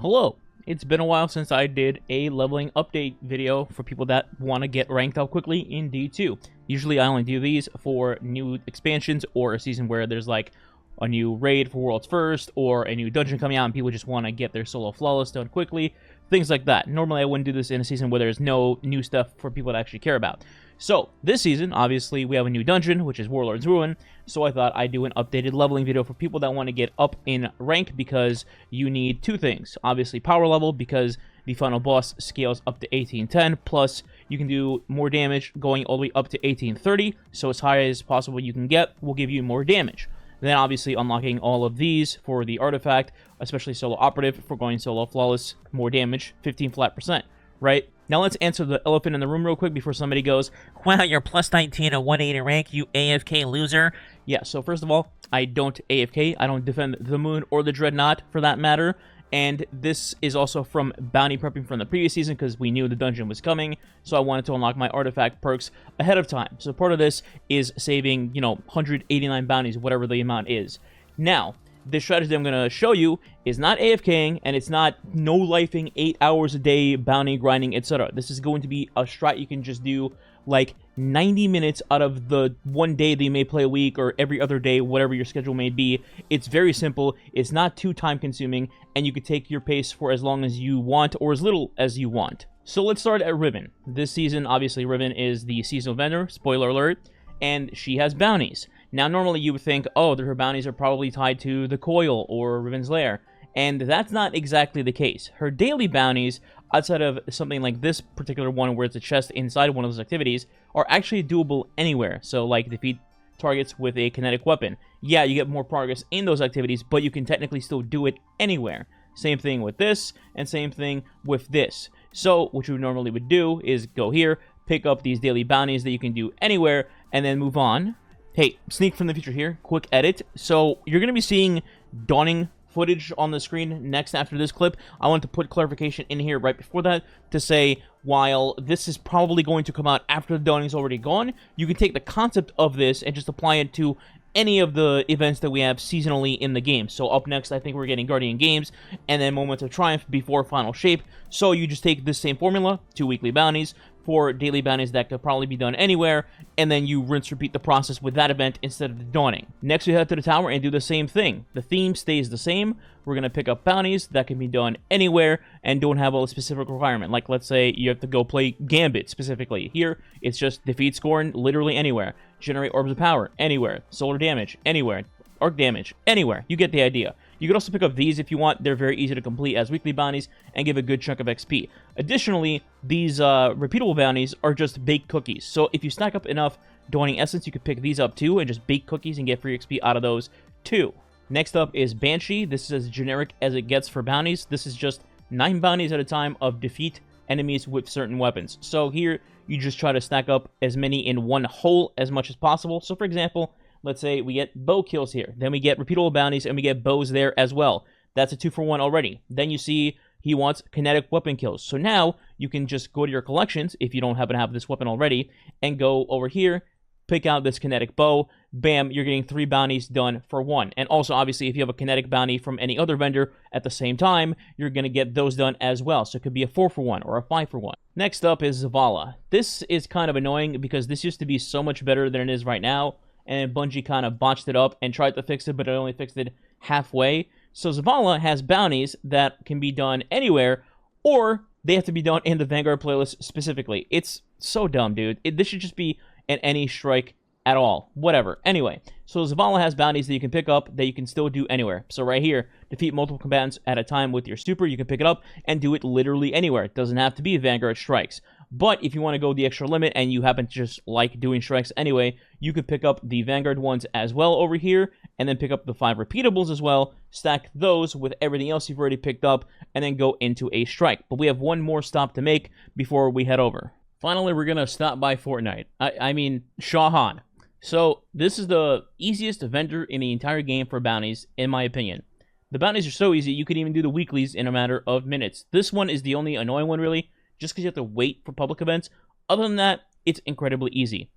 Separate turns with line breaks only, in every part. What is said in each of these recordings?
Hello! It's been a while since I did a leveling update video for people that want to get ranked up quickly in D2. Usually I only do these for new expansions or a season where there's like a new raid for World's First or a new dungeon coming out and people just want to get their solo flawless done quickly. Things like that. Normally I wouldn't do this in a season where there's no new stuff for people to actually care about. So, this season, obviously, we have a new dungeon, which is Warlord's Ruin, so I thought I'd do an updated leveling video for people that want to get up in rank because you need two things. Obviously, power level, because the final boss scales up to 1810, plus you can do more damage going all the way up to 1830, so as high as possible you can get will give you more damage. Then, obviously, unlocking all of these for the artifact, especially solo operative, for going solo flawless, more damage, 15 flat %, right? Now let's answer the elephant in the room real quick before somebody goes,
"Wow, you're plus 19 and 180 rank, you AFK loser."
Yeah, so first of all, I don't AFK. I don't defend the moon or the dreadnought for that matter. And this is also from bounty prepping from the previous season because we knew the dungeon was coming. So I wanted to unlock my artifact perks ahead of time. So part of this is saving, 189 bounties, whatever the amount is. Now, the strategy I'm going to show you is not AFKing, and it's not no-lifing 8 hours a day, bounty grinding, etc. This is going to be a strat you can just do like 90 minutes out of the one day that you may play a week or every other day, whatever your schedule may be. It's very simple, it's not too time-consuming, and you can take your pace for as long as you want or as little as you want. So let's start at Riven. This season, obviously, Riven is the seasonal vendor, spoiler alert, and she has bounties. Now, normally you would think, oh, her bounties are probably tied to the Coil or Riven's Lair, and that's not exactly the case. Her daily bounties, outside of something like this particular one where it's a chest inside one of those activities, are actually doable anywhere. So, like, defeat targets with a kinetic weapon. Yeah, you get more progress in those activities, but you can technically still do it anywhere. Same thing with this, and same thing with this. So, what you normally would do is go here, pick up these daily bounties that you can do anywhere, and then move on. Hey, sneak from the future here, quick edit. So, you're going to be seeing dawning footage on the screen next after this clip. I want to put clarification in here right before that to say, while this is probably going to come out after the dawning's already gone, you can take the concept of this and just apply it to any of the events that we have seasonally in the game. So up next, I think we're getting Guardian Games, and then Moments of Triumph before Final Shape. So you just take this same formula, 2 weekly bounties, 4 daily bounties that could probably be done anywhere, and then you rinse repeat the process with that event instead of the dawning. Next, we head to the tower and do the same thing. The theme stays the same. We're going to pick up bounties that can be done anywhere and don't have a specific requirement. Like, let's say you have to go play Gambit specifically. Here, it's just defeat Scorn literally anywhere. Generate Orbs of Power anywhere. Solar damage anywhere. Arc damage anywhere. You get the idea. You can also pick up these if you want. They're very easy to complete as weekly bounties and give a good chunk of XP. Additionally, these repeatable bounties are just baked cookies. So if you stack up enough Dawning Essence, you could pick these up too and just bake cookies and get free XP out of those too. Next up is Banshee. This is as generic as it gets for bounties. This is just 9 bounties at a time of defeat enemies with certain weapons. So here, you just try to stack up as many in one hole as much as possible. So for example, let's say we get bow kills here. Then we get repeatable bounties, and we get bows there as well. That's a 2-for-1 already. Then you see he wants kinetic weapon kills. So now you can just go to your collections, if you don't happen to have this weapon already, and go over here, pick out this kinetic bow. Bam, you're getting 3 bounties done for 1. And also, obviously, if you have a kinetic bounty from any other vendor at the same time, you're going to get those done as well. So it could be a 4-for-1 or a 5-for-1. Next up is Zavala. This is kind of annoying because this used to be so much better than it is right now. And Bungie kind of botched it up and tried to fix it, but it only fixed it halfway. So Zavala has bounties that can be done anywhere, or they have to be done in the Vanguard playlist specifically. It's so dumb, dude. This should just be in any strike at all. Whatever. Anyway, so Zavala has bounties that you can pick up that you can still do anywhere. So right here, defeat multiple combatants at a time with your super. You can pick it up and do it literally anywhere. It doesn't have to be Vanguard strikes. But if you want to go the extra limit and you happen to just like doing strikes anyway, you could pick up the Vanguard ones as well over here, and then pick up the 5 repeatables as well, stack those with everything else you've already picked up, and then go into a strike. But we have one more stop to make before we head over. Finally, we're going to stop by Fortnite. I mean, Shahan. So, this is the easiest vendor in the entire game for bounties, in my opinion. The bounties are so easy, you can even do the weeklies in a matter of minutes. This one is the only annoying one, really, just because you have to wait for public events. Other than that, it's incredibly easy.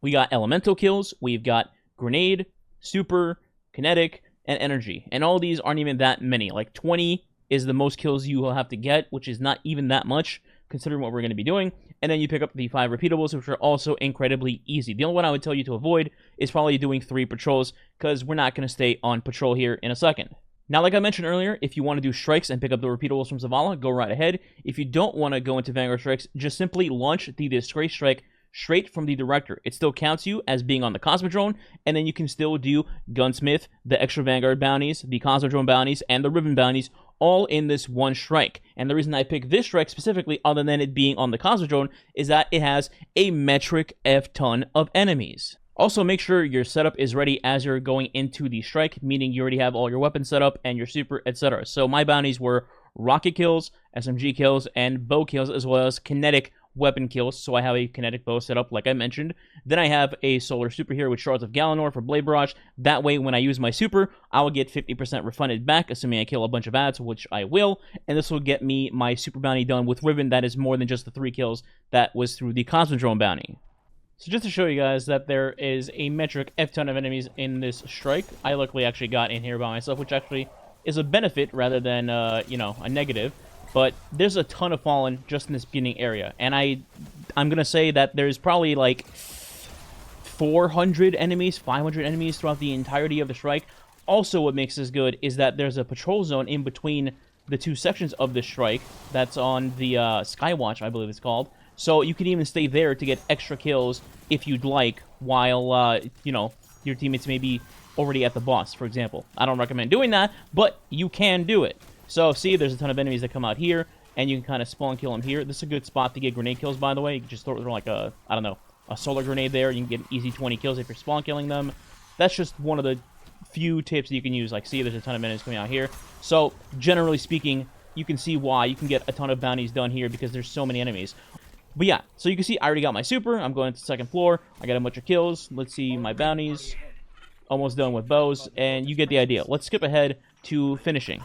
We got elemental kills, we've got grenade, super, kinetic, and energy. And all these aren't even that many, like 20 is the most kills you will have to get, which is not even that much, considering what we're going to be doing. And then you pick up the 5 repeatables, which are also incredibly easy. The only one I would tell you to avoid is probably doing 3 patrols, because we're not going to stay on patrol here in a second. Now, like I mentioned earlier, if you want to do strikes and pick up the repeatables from Zavala, go right ahead. If you don't want to go into Vanguard strikes, just simply launch the Disgrace Strike straight from the director. It still counts you as being on the Cosmodrome, and then you can still do Gunsmith, the extra Vanguard bounties, the Cosmodrome bounties, and the Riven bounties, all in this one strike. And the reason I picked this strike specifically, other than it being on the Cosmodrome, is that it has a metric F-ton of enemies. Also, make sure your setup is ready as you're going into the strike, meaning you already have all your weapons set up and your super, etc. So my bounties were rocket kills, SMG kills, and bow kills, as well as kinetic weapon kills. So I have a kinetic bow set up, like I mentioned. Then I have a solar super here with Shards of Galanor for Blade Barrage. That way, when I use my super, I will get 50% refunded back, assuming I kill a bunch of ads, which I will. And this will get me my super bounty done with Riven. That is more than just the 3 kills that was through the Cosmodrome bounty. So just to show you guys that there is a metric F-ton of enemies in this strike, I luckily actually got in here by myself, which actually is a benefit rather than, you know, a negative. But there's a ton of Fallen just in this beginning area. And I'm going to say that there's probably like 400 enemies, 500 enemies throughout the entirety of the strike. Also, what makes this good is that there's a patrol zone in between the 2 sections of the strike. That's on the Skywatch, I believe it's called. So you can even stay there to get extra kills if you'd like, while, you know, your teammates may be already at the boss, for example. I don't recommend doing that, but you can do it. So, see, there's a ton of enemies that come out here, and you can kind of spawn kill them here. This is a good spot to get grenade kills, by the way. You can just throw like a, I don't know, a solar grenade there. You can get easy 20 kills if you're spawn killing them. That's just one of the few tips that you can use. Like, see, there's a ton of enemies coming out here. So, generally speaking, you can see why you can get a ton of bounties done here because there's so many enemies. But yeah, so you can see I already got my super. I'm going to the 2nd floor. I got a bunch of kills. Let's see my bounties. Almost done with bows. And you get the idea. Let's skip ahead to finishing.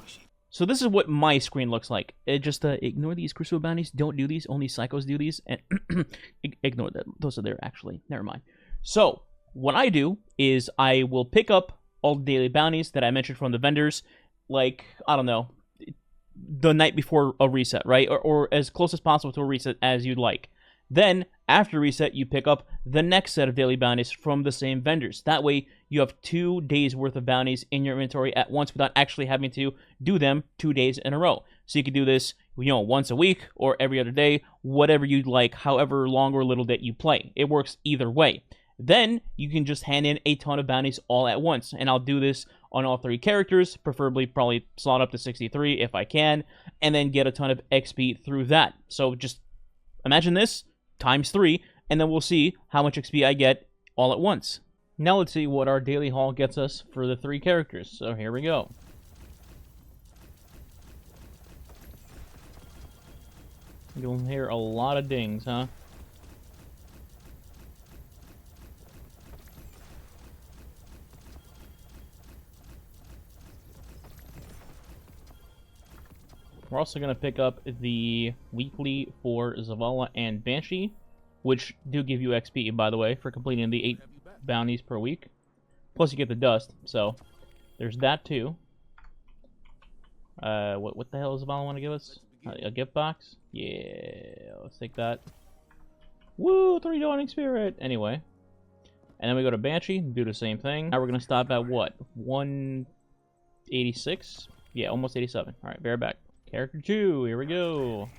So this is what my screen looks like. Just ignore these Crucible bounties. Don't do these. Only Psychos do these. And ignore that. Those are there, actually. Never mind. So what I do is I will pick up all the daily bounties that I mentioned from the vendors. Like, I don't know, the night before a reset, right? Or as close as possible to a reset as you'd like. Then, after reset, you pick up the next set of daily bounties from the same vendors. That way, you have 2 days worth of bounties in your inventory at once without actually having to do them 2 days in a row. So you can do this, you know, once a week or every other day, whatever you'd like, however long or little that you play. It works either way. Then, you can just hand in a ton of bounties all at once. And I'll do this on all 3 characters, preferably probably slot up to 63 if I can, and then get a ton of XP through that. So just imagine this times 3, and then we'll see how much XP I get all at once. Now let's see what our daily haul gets us for the 3 characters. So here we go. You'll hear a lot of dings, huh? We're also going to pick up the weekly for Zavala and Banshee, which do give you XP, by the way, for completing the 8 bounties per week. Plus you get the dust, so there's that too. What the hell does Zavala want to give us? A gift box? Yeah, let's take that. Woo, 3 Dawning Spirit! Anyway. And then we go to Banshee, do the same thing. Now we're going to stop at what? 186? Yeah, almost 87. Alright, bear back. Character 2, here we go.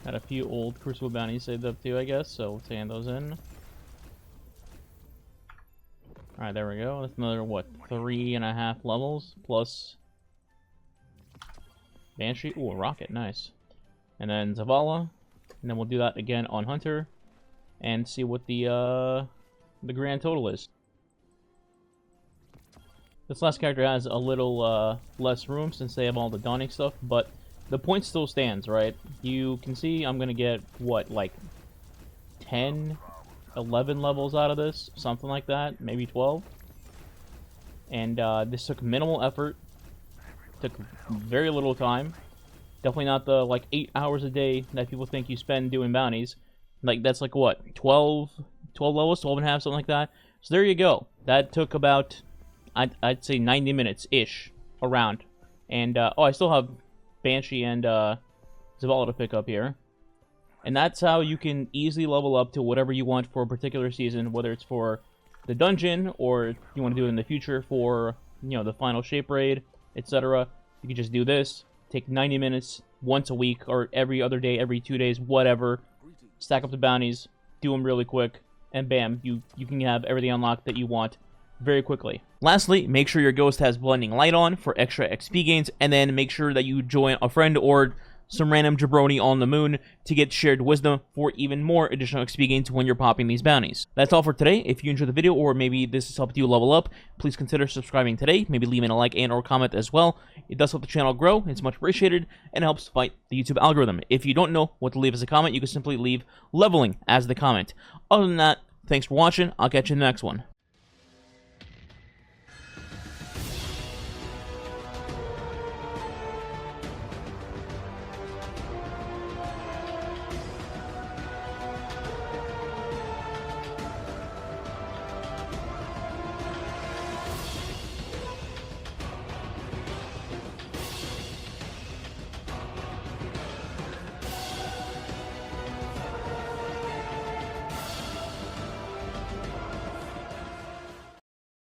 Got a few old Crucible bounties saved up too, I guess, so let's hand those in. Alright, there we go. That's another, what, 3.5 levels, plus Banshee. Ooh, a rocket, nice. And then Zavala, and then we'll do that again on Hunter. And see what the grand total is. This last character has a little less room since they have all the dawning stuff, but the point still stands, right? You can see I'm gonna get what, like 10, 11 levels out of this, something like that, maybe 12. And this took minimal effort, took very little time. Definitely not the like 8 hours a day that people think you spend doing bounties. Like, that's like, what, 12 12 levels, 12 and a half, something like that. So there you go. That took about, I'd say 90 minutes-ish around. And, oh, I still have Banshee and Zavala to pick up here. And that's how you can easily level up to whatever you want for a particular season, whether it's for the dungeon or you want to do it in the future for, you know, the final shape raid, etc. You can just do this, take 90 minutes once a week or every other day, every 2 days, whatever. Stack up the bounties, do them really quick, and bam, you can have everything unlocked that you want very quickly. Lastly, make sure your ghost has blinding light on for extra XP gains, and then make sure that you join a friend or some random jabroni on the moon to get shared wisdom for even more additional XP gains when you're popping these bounties. That's all for today. If you enjoyed the video or maybe this has helped you level up, please consider subscribing today, maybe leaving a like and or comment as well. It does help the channel grow, it's much appreciated, and helps fight the YouTube algorithm. If you don't know what to leave as a comment, you can simply leave leveling as the comment. Other than that, thanks for watching, I'll catch you in the next one.